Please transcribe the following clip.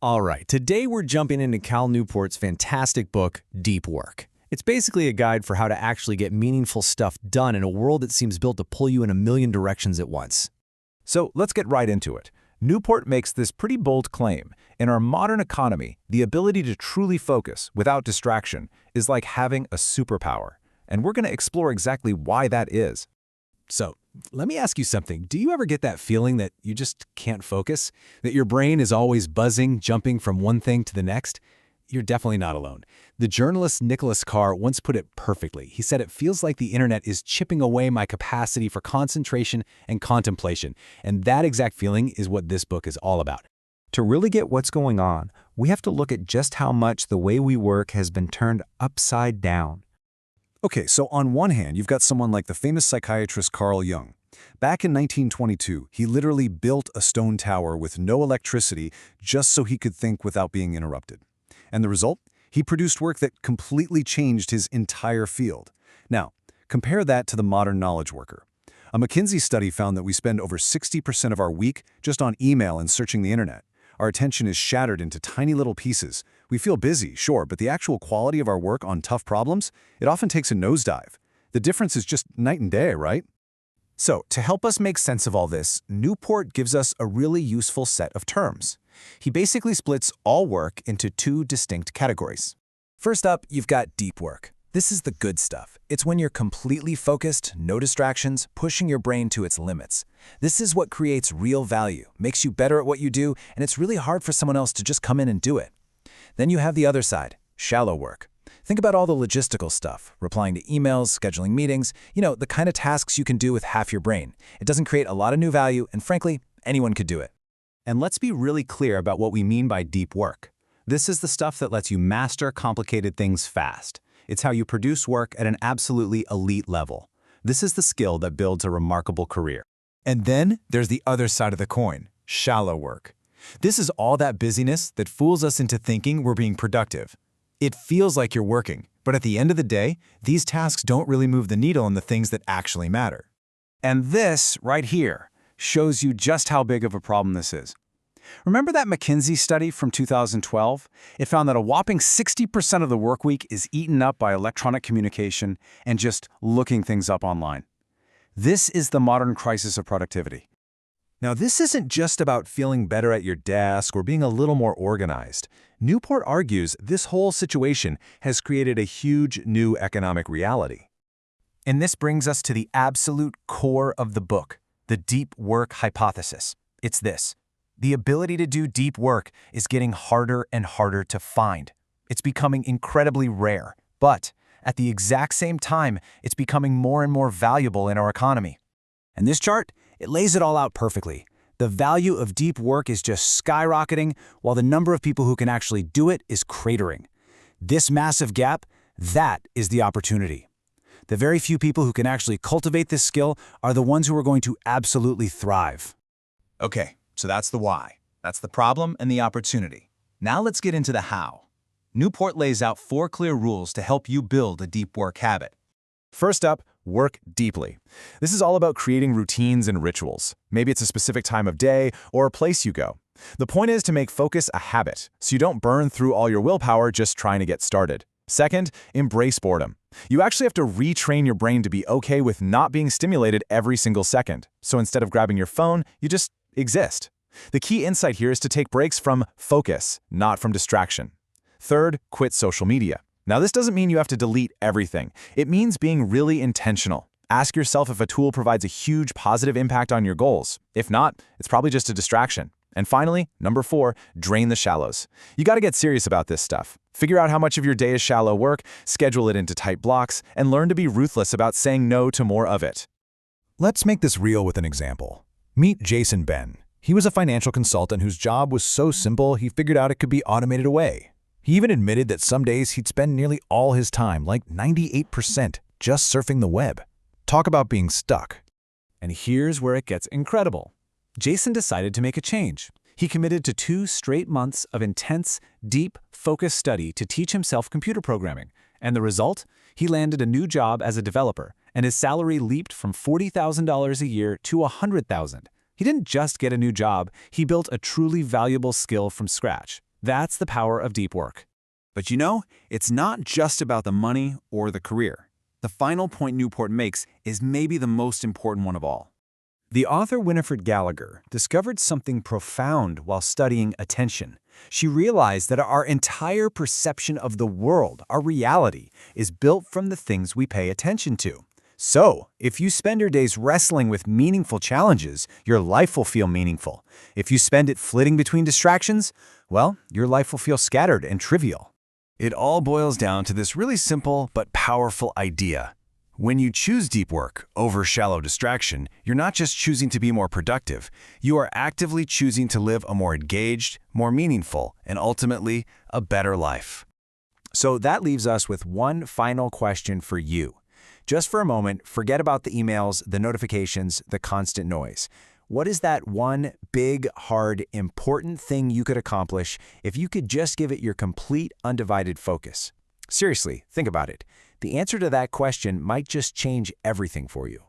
All right, today we're jumping into Cal Newport's fantastic book, Deep Work. It's basically a guide for how to actually get meaningful stuff done in a world that seems built to pull you in a million directions at once. So let's get right into it. Newport makes this pretty bold claim. In our modern economy, the ability to truly focus without distraction is like having a superpower. And we're going to explore exactly why that is. So, let me ask you something. Do you ever get that feeling that you just can't focus? That your brain is always buzzing, jumping from one thing to the next? You're definitely not alone. The journalist Nicholas Carr once put it perfectly. He said, "It feels like the internet is chipping away my capacity for concentration and contemplation." And that exact feeling is what this book is all about. To really get what's going on, we have to look at just how much the way we work has been turned upside down. Okay, so on one hand, you've got someone like the famous psychiatrist Carl Jung. Back in 1922, he literally built a stone tower with no electricity just so he could think without being interrupted. And the result? He produced work that completely changed his entire field. Now, compare that to the modern knowledge worker. A McKinsey study found that we spend over 60% of our week just on email and searching the internet. Our attention is shattered into tiny little pieces. We feel busy, sure, but the actual quality of our work on tough problems, it often takes a nosedive. The difference is just night and day, right? So, to help us make sense of all this, Newport gives us a really useful set of terms. He basically splits all work into two distinct categories. First up, you've got deep work. This is the good stuff. It's when you're completely focused, no distractions, pushing your brain to its limits. This is what creates real value, makes you better at what you do, and it's really hard for someone else to just come in and do it. Then you have the other side, shallow work. Think about all the logistical stuff, replying to emails, scheduling meetings, the kind of tasks you can do with half your brain. It doesn't create a lot of new value, and frankly, anyone could do it. And let's be really clear about what we mean by deep work. This is the stuff that lets you master complicated things fast. It's how you produce work at an absolutely elite level. This is the skill that builds a remarkable career. And then there's the other side of the coin, shallow work. This is all that busyness that fools us into thinking we're being productive. It feels like you're working, but at the end of the day, these tasks don't really move the needle on the things that actually matter. And this, right here, shows you just how big of a problem this is. Remember that McKinsey study from 2012? It found that a whopping 60% of the work week is eaten up by electronic communication and just looking things up online. This is the modern crisis of productivity. Now, this isn't just about feeling better at your desk or being a little more organized. Newport argues this whole situation has created a huge new economic reality. And this brings us to the absolute core of the book, the deep work hypothesis. It's this. The ability to do deep work is getting harder and harder to find. It's becoming incredibly rare, but at the exact same time, it's becoming more and more valuable in our economy. And this chart, it lays it all out perfectly. The value of deep work is just skyrocketing, while the number of people who can actually do it is cratering. This massive gap, that is the opportunity. The very few people who can actually cultivate this skill are the ones who are going to absolutely thrive. Okay. So that's the why. That's the problem and the opportunity. Now let's get into the how. Newport lays out 4 clear rules to help you build a deep work habit. First up, work deeply. This is all about creating routines and rituals. Maybe it's a specific time of day or a place you go. The point is to make focus a habit, so you don't burn through all your willpower just trying to get started. Second, embrace boredom. You actually have to retrain your brain to be okay with not being stimulated every single second. So instead of grabbing your phone, you just exist. The key insight here is to take breaks from focus, not from distraction. Third, quit social media. Now, this doesn't mean you have to delete everything. It means being really intentional. Ask yourself if a tool provides a huge positive impact on your goals. If not, it's probably just a distraction. And finally, number 4, drain the shallows. You got to get serious about this stuff. Figure out how much of your day is shallow work, schedule it into tight blocks, and learn to be ruthless about saying no to more of it. Let's make this real with an example. Meet Jason Ben. He was a financial consultant whose job was so simple he figured out it could be automated away. He even admitted that some days he'd spend nearly all his time, like 98%, just surfing the web. Talk about being stuck. And here's where it gets incredible. Jason decided to make a change. He committed to 2 straight months of intense, deep, focused study to teach himself computer programming. And the result? He landed a new job as a developer, and his salary leaped from $40,000 a year to $100,000. He didn't just get a new job, he built a truly valuable skill from scratch. That's the power of deep work. But you know, it's not just about the money or the career. The final point Newport makes is maybe the most important one of all. The author Winifred Gallagher discovered something profound while studying attention. She realized that our entire perception of the world, our reality, is built from the things we pay attention to. So, if you spend your days wrestling with meaningful challenges, your life will feel meaningful. If you spend it flitting between distractions, well, your life will feel scattered and trivial. It all boils down to this really simple but powerful idea. When you choose deep work over shallow distraction, you're not just choosing to be more productive, you are actively choosing to live a more engaged, more meaningful, and ultimately, a better life. So that leaves us with one final question for you. Just for a moment, forget about the emails, the notifications, the constant noise. What is that one big, hard, important thing you could accomplish if you could just give it your complete, undivided focus? Seriously, think about it. The answer to that question might just change everything for you.